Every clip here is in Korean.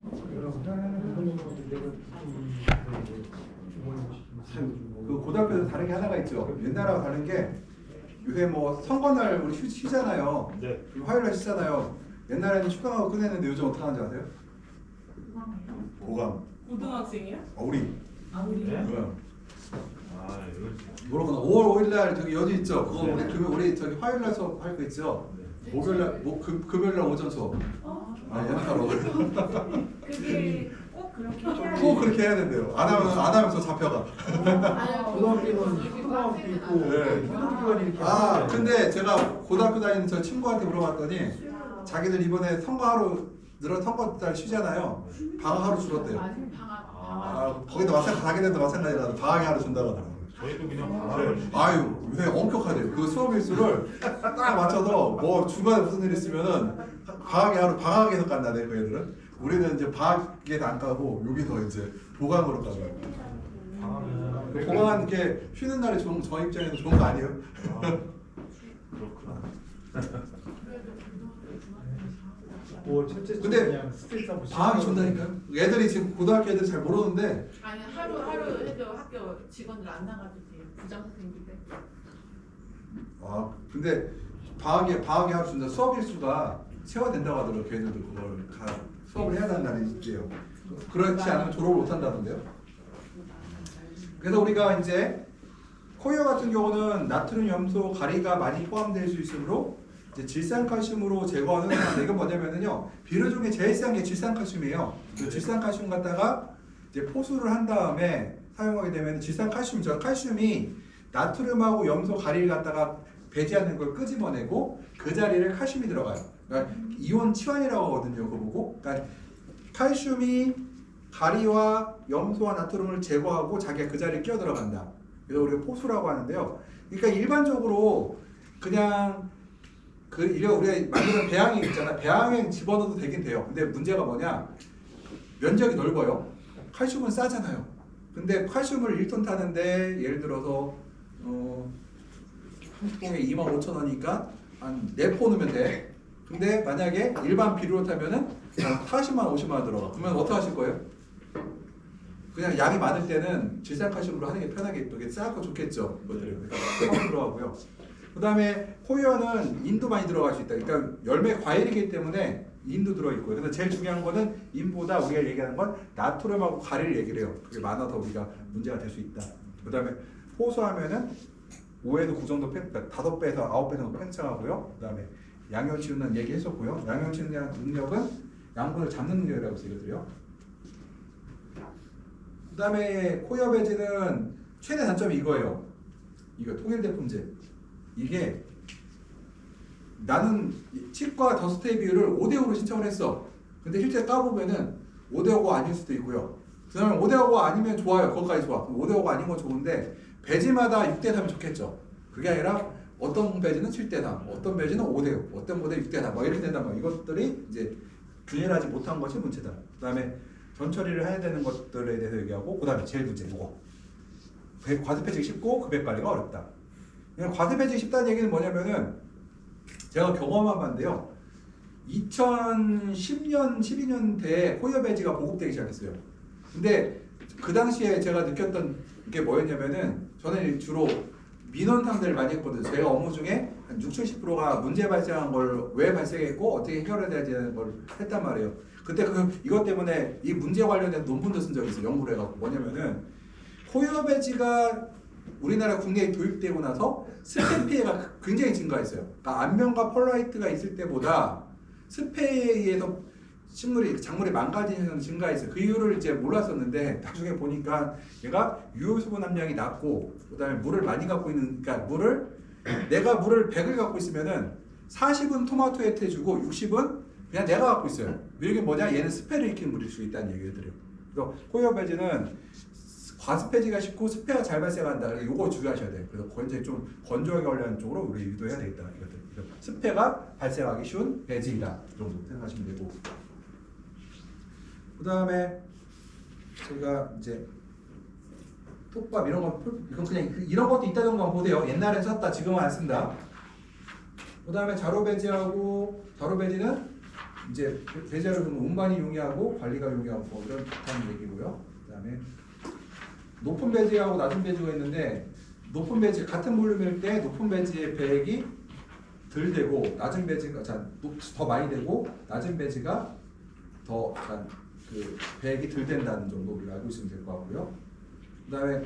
그 고등학교에서 다른 게 하나가 있죠. 옛날하고 다른 게 요새 뭐 선거날 우리 쉬잖아요. 네. 화요일날 쉬잖아요. 옛날에는 휴강하고 끝냈는데 요즘 어떻게 하는지 아세요? 보강. 고등학생이야? 우리. 아 우리. 네? 뭐야? 아 이거 뭐라구나. 5월 5일날 저기 여지 있죠. 그거 네. 우리 저기 화요일날 수업 할 거 있죠. 네. 목요일날 금요일날 오전 수업. 아 연타로. 그게 꼭 그렇게 해야 꼭 그렇게 해야 된대요. 안 하면 저 잡혀가. 고등학교는 휴강학교 있고 네. 휴교기간이 이렇게 아 근데 제가 고등학교 다니는 저 친구한테 물어봤더니 자기들 이번에 선거달 쉬잖아요. 방학 하루 줄었대요. 아 거기도 자기들도 마찬가지라서 방학에 하루 준다고 하더라고요. 저희도 그냥 방학을 아유 요새 엄격하대요. 그 수업 일수를 딱 맞춰서 뭐 중간에 무슨 일 있으면은 방학에서 간다네 그 애들은. 우리는 이제 방학에는 안 가고 여기서 이제 보강으로 가요. 보강은 게 쉬는 날이 좋은 저 입장에서 좋은 거 아니에요? 그렇구나. 뭐 첫째 주 근데 그냥 스트레스 하고 방학이 좋다니까요. 애들이 지금 고등학교 애들 잘 모르는데 아니 하루 해도 학교 직원들 안 나가도 돼요. 부장 선생님들. 아 근데 방학에 하루 준다. 수업 일수가 채워된다고 하더라고요. 걔네들도 그걸 수업을 해야 하는 날이 있대요. 그렇지 않으면 졸업을 못 한다던데요. 그래서 우리가 이제 코이어 같은 경우는 나트륨, 염소, 가리가 많이 포함될 수 있으므로 이제 질산칼슘으로 제거하는 건데 이건 뭐냐면은요 비료 중에 제일 싼 게 질산칼슘이에요. 그 질산칼슘 갖다가 이제 포수를 한 다음에 사용하게 되면 질산칼슘, 저 칼슘이 나트륨하고 염소, 가리를 갖다가 배제하는 걸 끄집어내고 그 자리를 칼슘이 들어가요. 그러니까 이온 치환이라고 하거든요. 그거 보고. 그러니까 칼슘이 가리와 염소와 나트륨을 제거하고 자기가 그 자리에 끼어 들어간다. 그래서 우리가 포수라고 하는데요. 그러니까 일반적으로 그냥 우리가 만드는 배양액 있잖아. 배양액 집어넣어도 되긴 돼요. 근데 문제가 뭐냐? 면적이 넓어요. 칼슘은 싸잖아요. 근데 칼슘을 1톤 타는데 예를 들어서 한 통에 25,000원이니까 한 4포 넣으면 돼. 근데 만약에 일반 비료로 타면은 40만 50만 원 들어가. 그러면 어떻게 하실 거예요? 그냥 양이 많을 때는 질산칼슘으로 하는 게 편하게 또 싸고 좋겠죠. 그것들은 그러니까 들어가고요. 그다음에 코이어는 인도 많이 들어갈 수 있다. 그러니까 열매 과일이기 때문에 인도 들어 있고요. 근데 제일 중요한 거는 인보다 우리가 얘기하는 건 나트륨하고 가리를 얘기를 해요. 그게 많아서 우리가 문제가 될 수 있다. 그다음에 호수하면은 5에서 9 정도 5배에서 9배 정도 팽창하고요. 그다음에 양효치유는 얘기했었고요. 양효치유 능력은 양분을 잡는 능력이라고 쓰거든요. 그다음에 코이어 배지는 최대 단점이 이거예요. 이거 통일제품제. 이게 나는 칩과 더스트의 비율을 5대5로 신청을 했어. 근데 실제 까보면은 5대5가 아닐 수도 있고요. 그 다음에 5대5가 아니면 좋아요. 거기까지 좋아. 5대5가 아닌 건 좋은데 배지마다 6대3이 좋겠죠. 그게 아니라 어떤 배지는 7대3, 어떤 배지는 5대5, 어떤 배지는 6대4 막 이렇게 된단 말이야. 이것들이 이제 균일하지 못한 것이 문제다. 그 다음에 전처리를 해야 되는 것들에 대해서 얘기하고 그 다음에 제일 문제 이거. 과습해지기 쉽고 급액 관리가 어렵다. 과습해지기 쉽다는 얘기는 뭐냐면은 제가 경험한 바인데요. 2010년, 12년대에 코이어 배지가 보급되기 시작했어요. 근데 그 당시에 제가 느꼈던 게 뭐였냐면은 저는 주로 민원상들을 많이 했거든요. 제가 업무 중에 한 60, 70%가 문제 발생한 걸 왜 발생했고 어떻게 해결해야 되는 걸 했단 말이에요. 그때 이것 때문에 이 문제 관련된 논문도 쓴 적이 있어요. 연구를 해갖고 뭐냐면은 코이어 배지가 우리나라 국내에 도입되고 나서 스팸 피해가 굉장히 증가했어요. 그러니까 안면과 펄라이트가 있을 때보다 스팸에 의해서 작물이 망가지는 현상이 증가했어요. 그 이유를 이제 몰랐었는데 나중에 보니까 얘가 유효수분 함량이 낮고 그다음에 물을 많이 갖고 있는, 그러니까 내가 물을 100을 갖고 있으면은 40은 토마토에 해주고 60은 그냥 내가 갖고 있어요. 이게 뭐냐? 얘는 스패를 일으키는 물일 수 있다는 얘기를 드려요. 그래서 코이어 배지는 과습해지가 쉽고 습해가 잘 발생한다. 이거 주의하셔야 돼요. 그래서 굉장히 좀 건조하게 관련한 쪽으로 우리 유도해야 되겠다. 이것들. 습해가 발생하기 쉬운 배지이다. 이 정도 생각하시면 되고. 그 다음에 제가 이제 톱밥 이런 거, 이건 그냥 이런 것도 있다는 것만 보세요. 옛날엔 썼다, 지금은 안 쓴다. 그 다음에 자로 배지하고 자로 배지는 이제 배제를 보면 운반이 용이하고 관리가 용이하고 뭐 이런 얘기고요. 그다음에 높은 배지하고 낮은 배지가 있는데 높은 배지 같은 볼륨일 때 높은 배지의 배액이 덜 되고 낮은 배지가 더 많이 되고 낮은 배지가 더 그 배액이 덜 된다는 정도 우리가 알고 있으면 될 것 같고요. 그다음에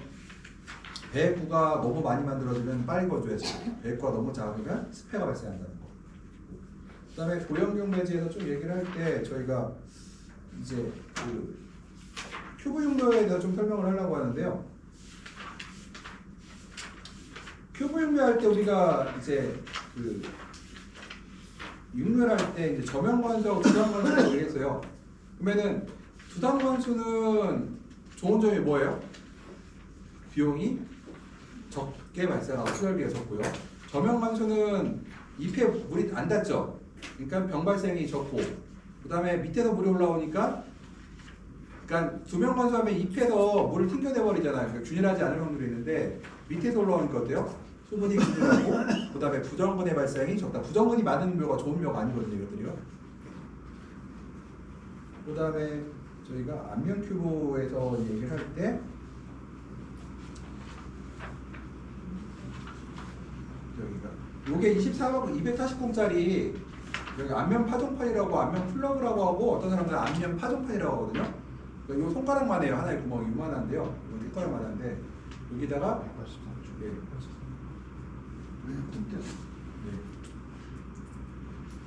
배액구가 너무 많이 만들어지면 빨리 건조해지고 배액구가 너무 작으면 습해가 발생한다는 거. 그다음에 고형용 배지에서 좀 얘기를 할 때 저희가 이제 그 큐브 융료에 대해서 좀 설명을 하려고 하는데요. 큐브 융료할 때 우리가 이제 그 융료를 할 때 이제 저면관수하고 두단관수라고 얘기했어요. 그러면은 두단관수는 좋은 점이 뭐예요? 비용이 적게 발생하고 수열비가 적고요. 저면관수는 잎에 물이 안 닿죠. 그러니까 병 발생이 적고, 그 다음에 밑에서 물이 올라오니까, 그러니까 두면관수하면 잎에서 물을 튕겨내 버리잖아요. 그러니까 균일하지 않을 확률이 있는데 밑에서 올라오니까 어때요? 수분이 균일하고, 그 다음에 부정근의 발생이 적다. 부정근이 많은 묘가 좋은 묘가 아니거든요, 이것들이요. 그 다음에 저희가 안면 큐브에서 얘기를 할 때, 여기가 요게 240공짜리 여기 안면 파종판이라고 안면 플러그라고 하고 어떤 사람들은 안면 파종판이라고 하거든요. 그러니까 요 손가락만 해요. 하나의 구멍이 이만한데요. 이 손가락만 한데 여기다가 네.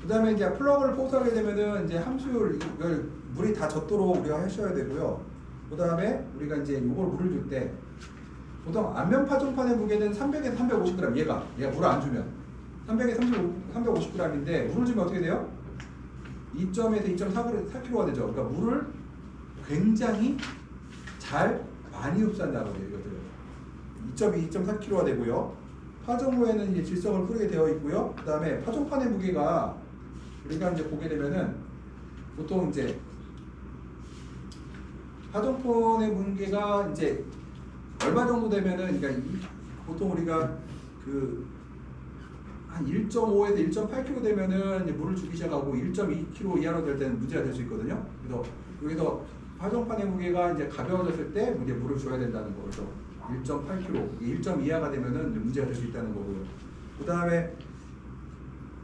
그다음에 이제 플러그를 포스하게 되면은 이제 함수율 이걸 물이 다 젖도록 우리가 하셔야 되고요. 그다음에 우리가 이제 요걸 물을 줄 때 보통 안면 파종판의 무게는 300에서 350g. 얘가 물을 안 주면 300에서 350g인데 물을 주면 어떻게 돼요? 2.에서 2.4kg가 되죠. 그러니까 물을 굉장히 잘 많이 흡수한다는 거예요. 이것들은 2.2, 2.4kg가 되고요. 파종 후에는 이제 질성을 뿌리게 되어 있고요. 그 다음에 파종판의 무게가 우리가 이제 보게 되면은 보통 이제 파종판의 무게가 이제 얼마 정도 되면은 그러니까 보통 우리가 그 한 1.5에서 1.8kg 되면은 이제 물을 주기 시작하고 1.2kg 이하로 될 때는 문제가 될 수 있거든요. 그래서 여기서 파종판의 무게가 이제 가벼워졌을 때 이제 물을 줘야 된다는 거죠. 1.8kg, 1.2 이하가 되면은 이제 문제가 될 수 있다는 거고요. 그 다음에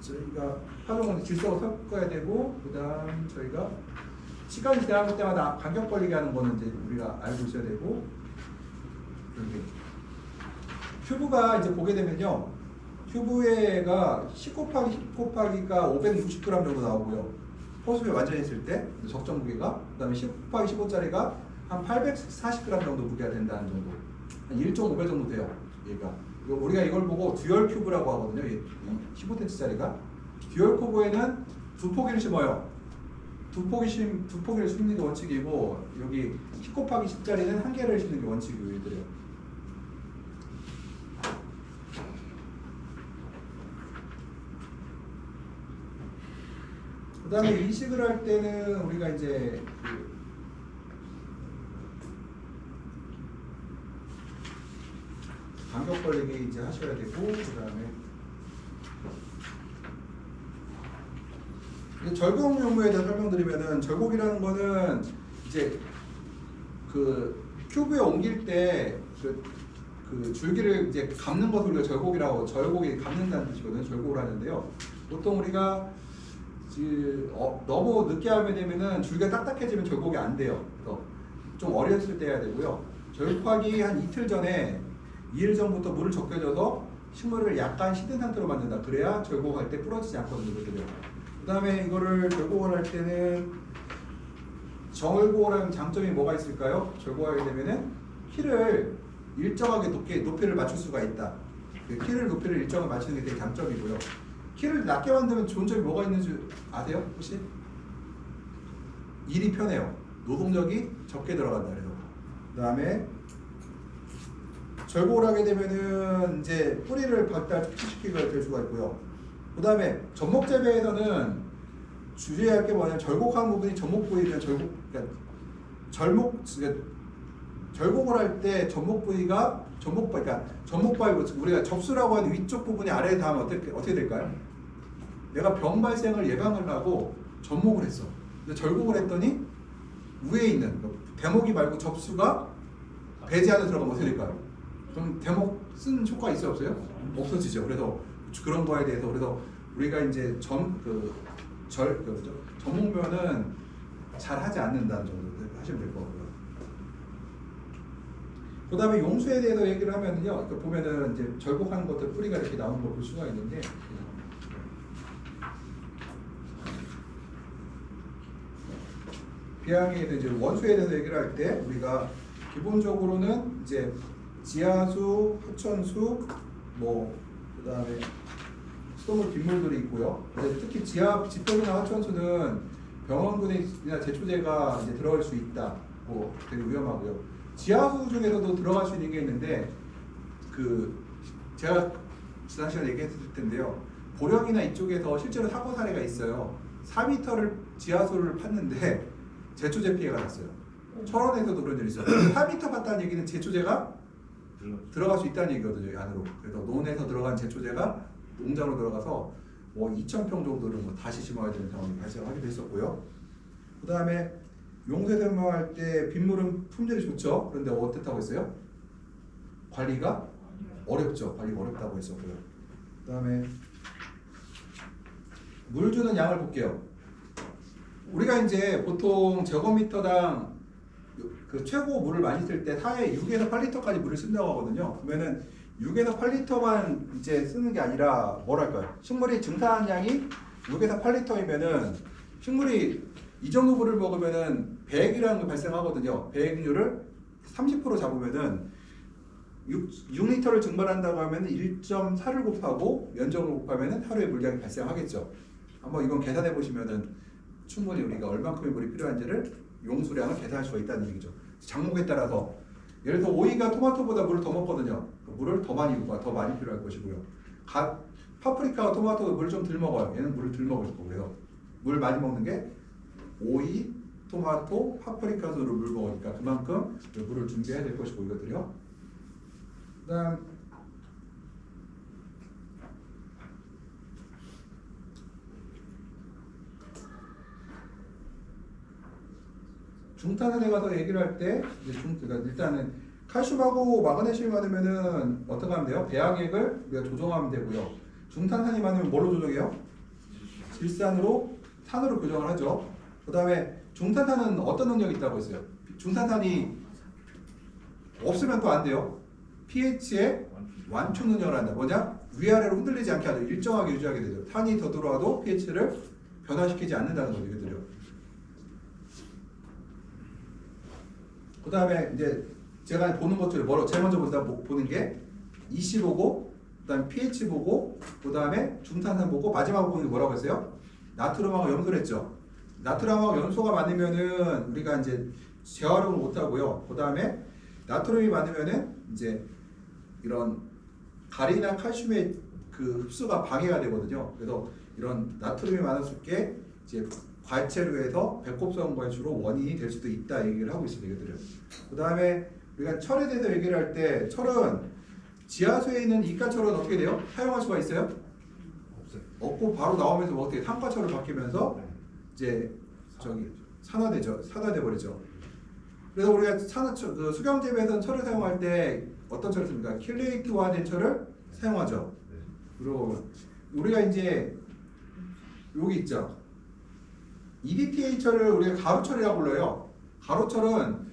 저희가 파종은 질소를 섞어야 되고, 그 다음 저희가 시간이 지나갈 때마다 간격 벌리게 하는 거는 이제 우리가 알고 있어야 되고, 여기 큐브가 이제 보게 되면요, 큐브에가 10 곱하기 10 곱하기가 560g 정도 나오고요. 호수에 완전히 했을 때 적정 무게가, 그 다음에 10 곱하기 15짜리가 한 840g 정도 무게가 된다는 정도, 한 1.5배 정도 돼요. 얘가 우리가 이걸 보고 듀얼 큐브라고 하거든요. 15cm짜리가 듀얼 큐브에는 두 포기를 심어요. 두 포기를 심는 게 원칙이고, 여기 10 곱하기 10짜리는 한 개를 심는 게 원칙이에요. 얘들이요. 그 다음에 이식을 할 때는 우리가 이제 간격 벌리기 이제 하셔야 되고, 그 다음에 절곡 용무에 대해서 설명드리면은, 절곡이라는 거는 이제 그 큐브에 옮길 때 그 줄기를 이제 감는 것을 우리가 절곡이라고 하고, 절곡이 감는다는 뜻이거든요. 절곡을 하는데요. 보통 우리가 너무 늦게 하게 되면은 줄기가 딱딱해지면 절곡이 안 돼요. 그래서 좀 어렸을 때 해야 되고요. 절곡하기 한 이틀 전에 2일 전부터 물을 적게 줘서 식물을 약간 시든 상태로 만든다. 그래야 절곡할 때 부러지지 않거든요. 그 다음에 이거를 절곡을 할 때는 정절곡을 하는 장점이 뭐가 있을까요? 절곡하게 되면은 키를 일정하게 높이를 맞출 수가 있다. 키를 높이를 일정하게 맞추는 게 되게 장점이고요. 키를 낮게 만들면 좋은 점이 뭐가 있는지 아세요? 혹시? 일이 편해요. 노동력이 적게 들어간다. 그래서 그 다음에 절곡을 하게 되면은 이제 뿌리를 발달시키게 될 수가 있고요. 그 다음에 접목 재배에서는 주의할 게 뭐냐면, 절곡한 부분이 접목 부위면 그러니까 절곡을 할 때 그러니까 접목바위, 우리가 접수라고 하는 위쪽 부분이 아래에 닿으면 어떻게 될까요? 내가 병 발생을 예방을 하고 접목을 했어. 근데 절곡을 했더니 위에 있는 대목이 말고 접수가 배지 안에 들어가면 어떻게 될까요? 그럼 대목 쓴 효과 있어요 없어요? 없어지죠. 그래서 그런 거에 대해서 그래서 우리가 이제 접목면은 잘 하지 않는다는 정도 하시면 될 것 같고요. 그 다음에 용수에 대해서 얘기를 하면요. 보면은 이제 절곡하는 것들 뿌리가 이렇게 나오는 걸 볼 수가 있는데 비양에 대해서 이제 원수에 대해서 얘기를 할 때 우리가 기본적으로는 이제 지하수, 하천수, 뭐 그다음에 수돗물 빗물들이 있고요. 근데 특히 지표나 하천수는 병원군이나 제초제가 이제 들어갈 수 있다. 뭐 되게 위험하고요. 지하수 중에서도 들어갈 수 있는 게 있는데 제가 지난 시간에 얘기했을 텐데요. 보령이나 이쪽에서 실제로 사고 사례가 있어요. 4m를 지하수를 팠는데 제초제 피해가 났어요. 철원에서도 그런 일이 있어요. 4m 팠다는 얘기는 제초제가 들어갈 수 있다는 얘기거든요. 안으로. 그래서 논에서 들어간 제초제가 농장으로 들어가서 뭐 2,000평 정도를 뭐 다시 심어야 되는 상황이 발생하기도 했었고요. 그 다음에 용세 설명할 때 빗물은 품질이 좋죠. 그런데 어떻다고 했어요? 관리가 어렵죠. 관리가 어렵다고 했었고요. 그 다음에 물 주는 양을 볼게요. 우리가 이제 보통 제곱미터당 그 최고 물을 많이 쓸 때 6에서 8리터까지 물을 쓴다고 하거든요. 그러면은 6에서 8리터만 이제 쓰는 게 아니라 뭐랄까요? 식물이 증산량이 6에서 8리터이면은 식물이 이 정도 물을 먹으면은 배액이라는 게 발생하거든요. 배액률을 30% 잡으면은 6리터를 증발한다고 하면 1.4를 곱하고 면적을 곱하면은 하루에 물량이 발생하겠죠. 한번 이건 계산해 보시면은 충분히 우리가 얼만큼의 물이 필요한지를 용수량을 계산할 수가 있다는 얘기죠. 작목에 따라서 예를 들어 오이가 토마토보다 물을 더 먹거든요. 물을 더 많이 필요할 것이고요. 파프리카와 토마토도 물을 좀 덜 먹어요. 얘는 물을 덜 먹을 거고요. 물 많이 먹는 게 오이, 토마토, 파프리카 순으로 물 먹으니까 그만큼 물을 준비해야 될 것이고 이것들이요. 그다음 중탄산에 가서 얘기를 할 때 그러니까 일단은 칼슘하고 마그네슘이 많으면은 어떻게 하면 돼요? 배양액을 우리가 조정하면 되고요. 중탄산이 많으면 뭘로 조정해요? 질산으로 산으로 교정을 하죠. 그 다음에 중탄산은 어떤 능력이 있다고 했어요? 중탄산이 없으면 또 안 돼요. pH의 완충 능력을 한다. 뭐냐? 위아래로 흔들리지 않게 하죠. 일정하게 유지하게 되죠. 탄이 더 들어와도 pH를 변화시키지 않는다는 거죠. 이거들요. 그 다음에 이제 제가 보는 것 중에 제일 먼저 보는 게 EC 보고, 그 다음에 pH 보고, 그 다음에 중탄산 보고, 마지막으로 보는 게 뭐라고 했어요? 나트륨하고 염소를 했죠. 나트륨하고 염소가 많으면은 우리가 이제 재활용을 못 하고요. 그 다음에 나트륨이 많으면은 이제 이런 가리나 칼슘의 그 흡수가 방해가 되거든요. 그래서 이런 나트륨이 많았을 게 이제 과체류에서 배꼽성과의 주로 원인이 될 수도 있다 얘기를 하고 있습니다. 이것들은. 그 다음에 우리가 철에 대해서 얘기를 할 때 철은 지하수에 있는 이가철은 어떻게 돼요? 사용할 수가 있어요? 없고 바로 나오면서 어떻게 산과철로 바뀌면서 이제 산화돼 버리죠. 그래서 우리가 수경재배에서는 철을 사용할 때 어떤 철을 씁니까? 킬레이트화된 철을 사용하죠. 그리고 우리가 이제 여기 있죠. EDTA 철을 우리가 가루철이라고 불러요. 가루철은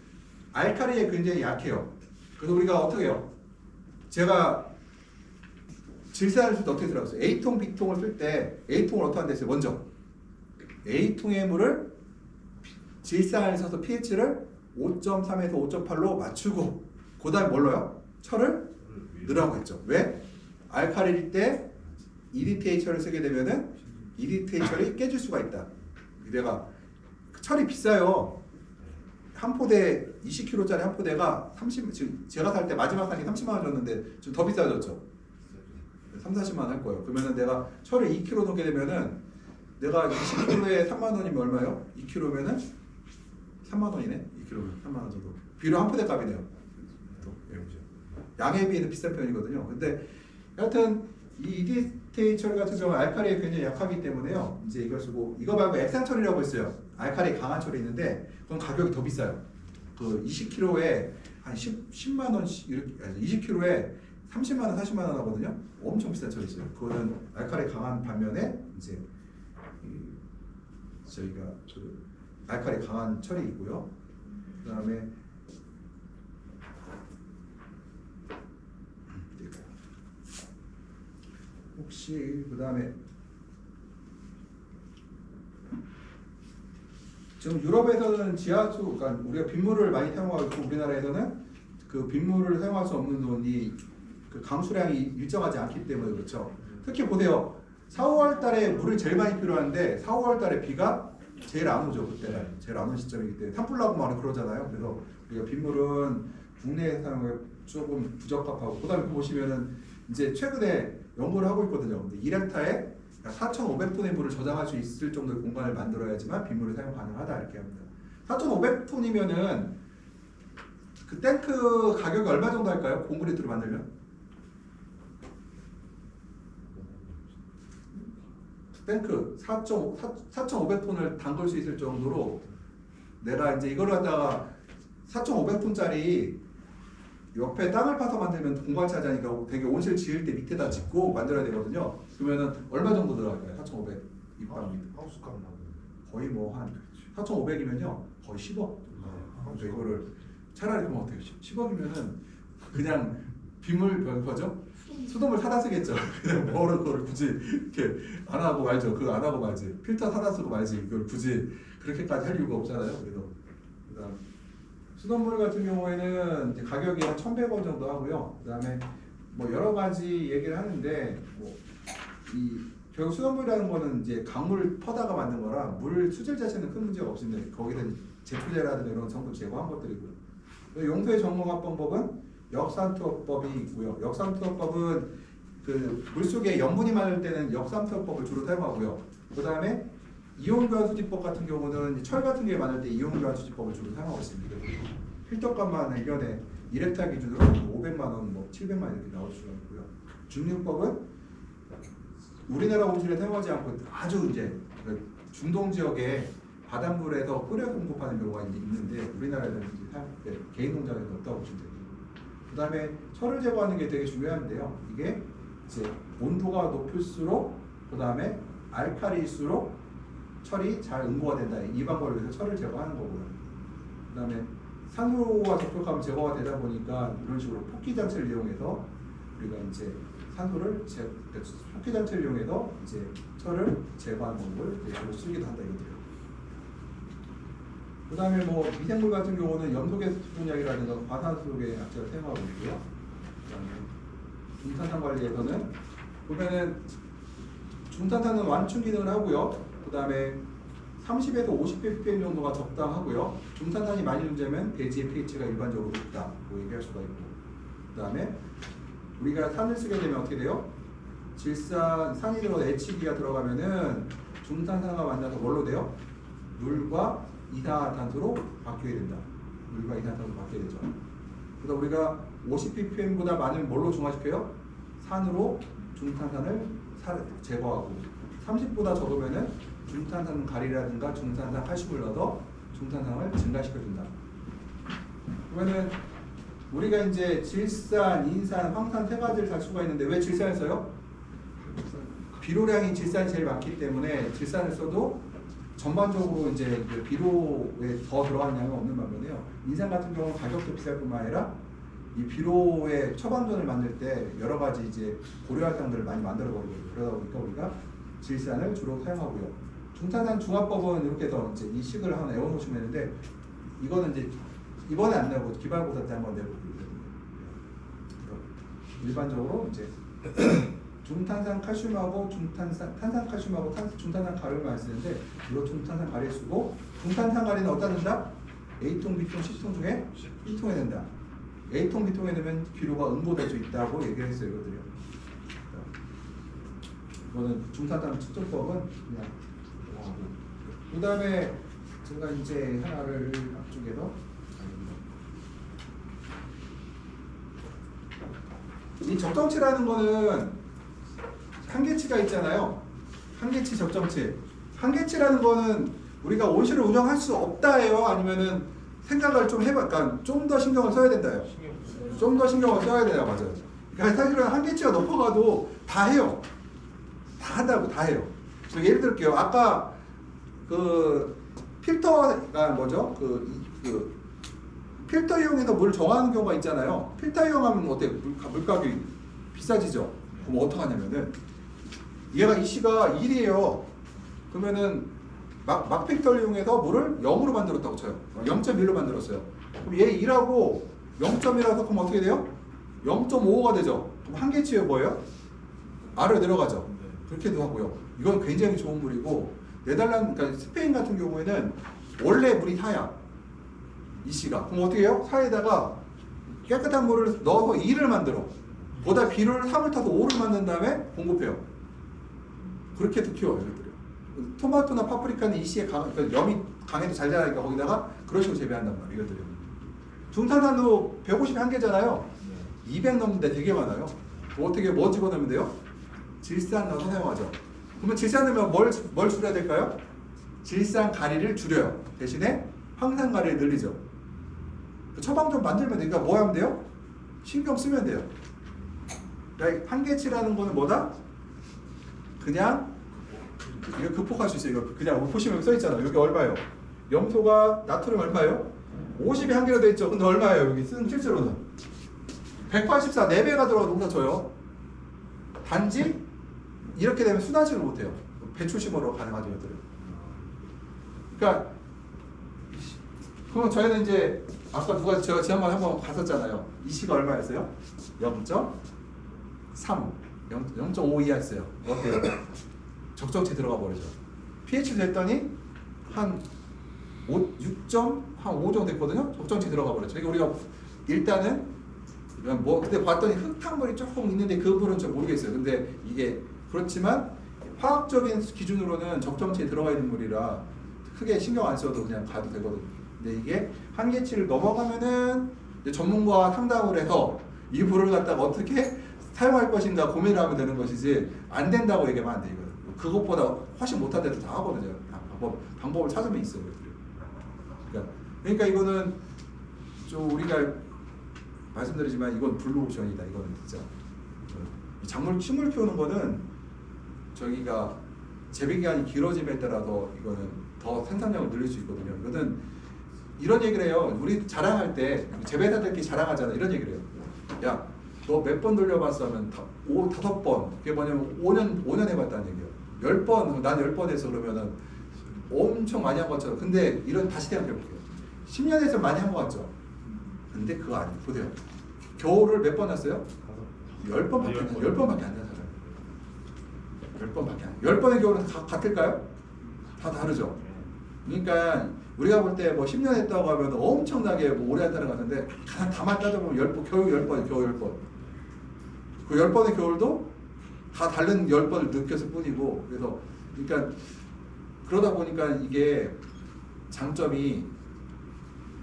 알칼리에 굉장히 약해요. 그래서 우리가 어떻게 해요? 제가 질산을 쓸 때 어떻게 들어갔어요? A통, B통을 쓸 때 A통을 어떻게 한댔어요? 먼저 A통의 물을 질산을 써서 pH를 5.3에서 5.8로 맞추고 그 다음에 뭘 넣어요? 철을 넣으라고 했죠. 왜? 알칼리일 때 EDTA 철을 쓰게 되면은 EDTA 철이 깨질 수가 있다. 내가 철이 비싸요. 한 포대 20kg짜리 한 포대가 지금 제가 살 때 마지막 산 게 30만 원 줬는데 지금 더 비싸졌죠. 3, 40만 원 할 거예요. 그러면은 내가 철을 2kg 넣게 되면은 내가 20kg에 3만 원이면 얼마예요? 2kg면은 3만 원이네. 2kg면 3만 원 정도. 비료 한 포대 값이네요. 또 양에 비해서 비싼 편이거든요. 근데 여하튼 이 옥테이 처리 같은 경우는 알칼리에 굉장히 약하기 때문에요. 이제 이걸 쓰고 이거 말고 액상 처리라고 있어요. 알칼리 강한 처리 있는데 그건 가격이 더 비싸요. 그 20kg에 한 10만 원씩 이렇게 20kg에 30만 원, 40만 원 하거든요. 엄청 비싼 처리 있어요. 그거는 알칼리 강한 반면에 이제 저희가 그 알칼리 강한 철이 있고요. 그다음에 혹시 그다음에 지금 유럽에서는 지하수, 그러니까 우리가 빗물을 많이 사용하고 있고 우리나라에서는 그 빗물을 사용할 수 없는 논이 그 강수량이 일정하지 않기 때문에 그렇죠. 특히 보세요. 4, 5월 달에 물을 제일 많이 필요한데 4, 5월 달에 비가 제일 안 오죠. 그때 제일 안 오는 시점이기 때문에 산불나고 많이 그러잖아요. 그래서 우리가 빗물은 국내에 사용에 조금 부적합하고 그다음에 보시면은 이제 최근에 연구를 하고 있거든요. 근데 1헥타에 4,500톤의 물을 저장할 수 있을 정도의 공간을 만들어야지만 빗물을 사용 가능하다 이렇게 합니다. 4,500톤이면은 그 탱크 가격이 얼마 정도 할까요? 콘크리트로 만들면? 탱크 4,500톤을 담글 수 있을 정도로 내가 이제 이걸 갖다가 4,500톤짜리 옆에 땅을 파서 만들면 공간 차지하니까 되게 온실 지을 때 밑에다 짓고 만들어야 되거든요. 그러면은 얼마 정도 들어갈까요? 4,500 입방 하우스 값 나고. 거의 뭐 한 4,500이면요 거의 10억. 그러니까 이거를 차라리 그럼 어때요? 10억이면은 그냥 빗물 뭐죠? 수돗물 사다 쓰겠죠. 그냥 뭐로 그걸 굳이 이렇게 안 하고 말죠. 그거 안 하고 말지. 필터 사다 쓰고 말지. 이걸 굳이 그렇게까지 할 이유가 없잖아요. 그래서 그다음 수돗물 같은 경우에는 이제 가격이 한 1,100원 정도 하고요. 그다음에 뭐 여러 가지 얘기를 하는데 뭐 이 결국 수돗물이라는 거는 이제 강물 퍼다가 만든 거라 물 수질 자체는 큰 문제가 없습니다. 거기다 제초제라든가 이런 성분 제거한 것들이고요. 용수의 정목합 방법은 역삼투압법이 있고요. 역삼투압법은 그 물속에 염분이 많을 때는 역삼투압법을 주로 사용하고요. 그 다음에 이온교환수지법 같은 경우는 철 같은 게 많을 때 이온교환수지법을 주로 사용하고 있습니다. 필터값만 1년에 1헥타 기준으로 500만 원, 뭐 700만 원 이렇게 나올 수가 있고요. 중류법은 우리나라 온실에 사용하지 않고 아주 이제 중동 지역에 바닷물에서 끓여 공급하는 경우가 이제 있는데 우리나라에는 이제 개인 농장에서 없다고 보시면 됩니다. 그 다음에 철을 제거하는 게 되게 중요한데요. 이게 이제 온도가 높을수록 그 다음에 알칼리일수록 철이 잘 응고가 된다. 이 방법을 위해서 철을 제거하는 거고요. 그 다음에 산소와 접촉하면 제거가 되다 보니까 이런 식으로 폭기 장치를 이용해서 우리가 이제 산소를 폭기 장치를 이용해서 이제 철을 제거하는 방법을 주로 쓰기도 한다 이거죠. 그 다음에 뭐 미생물 같은 경우는 염소계 수분약이라든가 과산수소계 약제를 사용하고 있고요. 그 다음에 중탄산 관리에서는 보면은 중탄산은 완충 기능을 하고요. 그 다음에 30에서 50ppm 정도가 적당하고요. 중탄산이 많이 존재하면 대지의 pH가 일반적으로 높다 뭐 얘기할 수가 있고, 그 다음에 우리가 산을 쓰게 되면 어떻게 돼요? 산이 들어 H기가 들어가면은 중탄산과 만나서 뭘로 돼요? 물과 이산화탄소로 바뀌게 된다. 물과 이산화탄소로 바뀌게 되죠. 그래서 우리가 50ppm보다 많으면 뭘로 중화시켜요? 산으로 중탄산을 제거하고 30보다 적으면은 중탄산 가리라든가 중탄산 칼슘을 넣어서 중탄산을 증가시켜준다. 그러면은 우리가 이제 질산, 인산, 황산 세 가지를 살 수가 있는데 왜 질산을 써요? 비료량이 질산이 제일 많기 때문에 질산을 써도 전반적으로 이제 비료에 더 들어가는 양이 없는 반면에요. 인산 같은 경우는 가격도 비쌀 뿐만 아니라 이 비료의 처방전을 만들 때 여러 가지 이제 고려할 사항들을 많이 만들어 버리거든요. 그러다 보니까 우리가 질산을 주로 사용하고요. 중탄산 중화법은 이렇게 해서 이제 이 식을 하나 외워놓으시면 되는데 이거는 이제 이번에 안 내고 기말고사 때 한번 내보고 있거든요. 일반적으로 이제 중탄산 칼슘하고 탄산 칼슘하고 중탄산 가루를 많이 쓰는데 물론 중탄산 가루를 쓰고 중탄산 가루는 어디다 넣는다? A통, B통, C통 중에 B통에 넣는다. A통, B통에 넣으면 비료가 응고될 수 있다고 얘기를 했어요. 이거들요. 이거는 중탄산 측정법은 그냥 하고 그 다음에 제가 이제 하나를 앞쪽에서 이 적정치라는 거는 한계치가 있잖아요. 한계치 적정치. 한계치라는 거는 우리가 온실을 운영할 수 없다예요. 아니면은 생각을 좀 해봐. 그러니까 좀 더 신경을 써야 된다요. 좀 더 신경을 써야 돼요. 맞아요. 그러니까 사실은 한계치가 높아가도 다 해요. 다 한다고 다 해요. 저 예를 들게요. 아까 그 필터가 뭐죠? 그 필터 이용해서 물을 정하는 경우가 있잖아요. 필터 이용하면 어때요? 물가격이 비싸지죠. 그럼 어떡하냐면은 얘가 이 씨가 1이에요. 그러면은 막 필터를 이용해서 물을 0으로 만들었다고 쳐요. 0.1로 만들었어요. 그럼 얘 2라고 0.1이라서 그럼 어떻게 돼요? 0.55가 되죠. 그럼 한계치가 뭐예요? 아래로 내려가죠. 그렇게도 하고요. 이건 굉장히 좋은 물이고 네덜란드, 그러니까 스페인 같은 경우에는 원래 물이 4야. 이 씨가. 그럼 어떻게 해요? 4에다가 깨끗한 물을 넣어서 2를 만들어. 보다 B를 3을 타서 5를 만든 다음에 공급해요. 그렇게도 키워요. 이것들이. 토마토나 파프리카는 이 씨에 그러니까 염이 강해도 잘 자라니까 거기다가 그런 식으로 재배한단 말이에요. 이것들이. 중탄산도 150이 한계잖아요. 200 넘는데 되게 많아요. 어떻게 뭐 집어넣으면 돼요? 질산 넣어서 사용하죠. 그러면 질산 넣으면 뭘 줄여야 될까요? 질산 가리를 줄여요. 대신에 황산 가리를 늘리죠. 처방 좀 만들면 되니까 뭐 하면 돼요? 신경 쓰면 돼요. 그러니까 한계치라는 거는 뭐다? 그냥 이거 극복할 수 있어요. 이거 그냥 보시면 여기 써 있잖아요. 여기 얼마예요? 염소가 나트륨 얼마예요? 50이 한계로 돼 있죠. 근데 얼마예요? 여기 쓰는 실제로는 184 4배가 들어가 농사 져요. 단지 이렇게 되면 순환식을 못해요. 배출심으로 가능하죠. 이것들은. 그러니까 그럼 저희는 이제 아까 누가 제가 지난번에 한번 갔었잖아요. 이 씨가 얼마였어요? 0.3 0.5 이하였어요. 어때요? 적정치 들어가 버리죠. pH 됐더니 한 6.5 정도 됐거든요. 적정치 들어가 버렸죠. 그러니까 우리가 일단은 뭐 그때 봤더니 흙탕물이 조금 있는데 그 부분은 잘 모르겠어요. 근데 이게 그렇지만 화학적인 기준으로는 적정치에 들어가 있는 물이라 크게 신경 안 써도 그냥 가도 되거든요. 근데 이게 한계치를 넘어가면은 이제 전문가와 상담을 해서 이 물을 갖다가 어떻게 사용할 것인가 고민을 하면 되는 것이지 안 된다고 얘기하면 안 돼. 이거 그것보다 훨씬 못한 데도 다 하거든요. 방법을 찾으면 있어요. 그러니까 이거는 좀 우리가 말씀드리지만 이건 블루오션이다. 이거는 진짜 식물 키우는 거는 저기가 재배 기간이 길어짐에 따라서 이거는 더 생산량을 늘릴 수 있거든요. 이거는 이런 얘기를 해요. 우리 자랑할 때 재배사들끼리 자랑하잖아. 이런 얘기를 해요. 야, 너 몇 번 돌려봤어? 하면 5-5번. 그게 뭐냐면 5년 해봤다는 얘기예요. 10번, 난 10번 해서 그러면은 엄청 많이 한 것처럼. 근데 이런 다시 생각해볼게요. 10년에서 많이 한 것 같죠? 근데 그거 아니에요. 보세요. 겨울을 몇 번 했어요? 10번밖에 안 해요. 10번밖에 안 해요. 10번밖에 안 해요. 10번의 겨울은 같을까요? 다 다르죠. 그러니까 우리가 볼 때 뭐 10년 했다고 하면 엄청나게 뭐 오래 한다는 것 같은데 가만 따져보면 10번, 겨울 10번, 겨울 10번. 그 10번의 겨울도 다 다른 10번을 느꼈을 뿐이고 그래서 그러니까 그러다 보니까 이게 장점이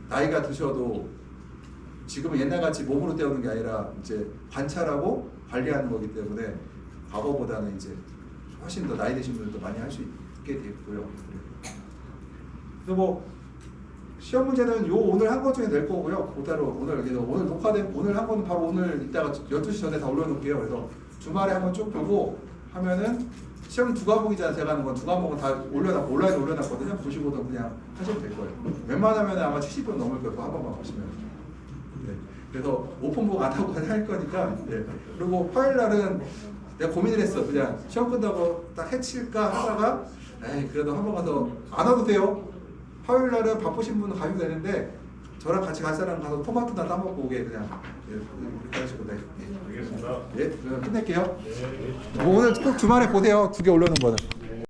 나이가 드셔도 지금은 옛날같이 몸으로 때우는 게 아니라 이제 관찰하고 관리하는 거기 때문에 과거보다는 이제 훨씬 더 나이 드신 분들도 많이 할 수 있게 됐고요. 그래서 뭐 시험 문제는 요 오늘 한 것 중에 낼 거고요. 그대로 오늘 녹화된 오늘 한 거는 바로 오늘 이따가 12시 전에 다 올려놓을게요. 그래서 주말에 한번 쭉 보고 하면은 시험 2과목이잖아요. 제가 하는 건 2과목은 다 온라인에 올려놨거든요. 보시고도 그냥 하시면 될 거예요. 웬만하면 아마 70분 넘을 거예요. 한 번만 보시면. 네. 그래서 오픈북 안 하고 할 거니까. 네. 그리고 화요일 날은 내가 고민을 했어. 그냥 시험 끝나고 딱 해칠까 하다가 에이 그래도 한 번 가서 안 와도 돼요. 화요일 날은 바쁘신 분은 가셔도 되는데 저랑 같이 갈 사람 가서 토마토나 따먹고 오게 그냥 이렇게 하시고 네. 알겠습니다. 예, 그럼 끝낼게요. 네. 오늘 꼭 주말에 보세요. 2개 올려놓은 거는.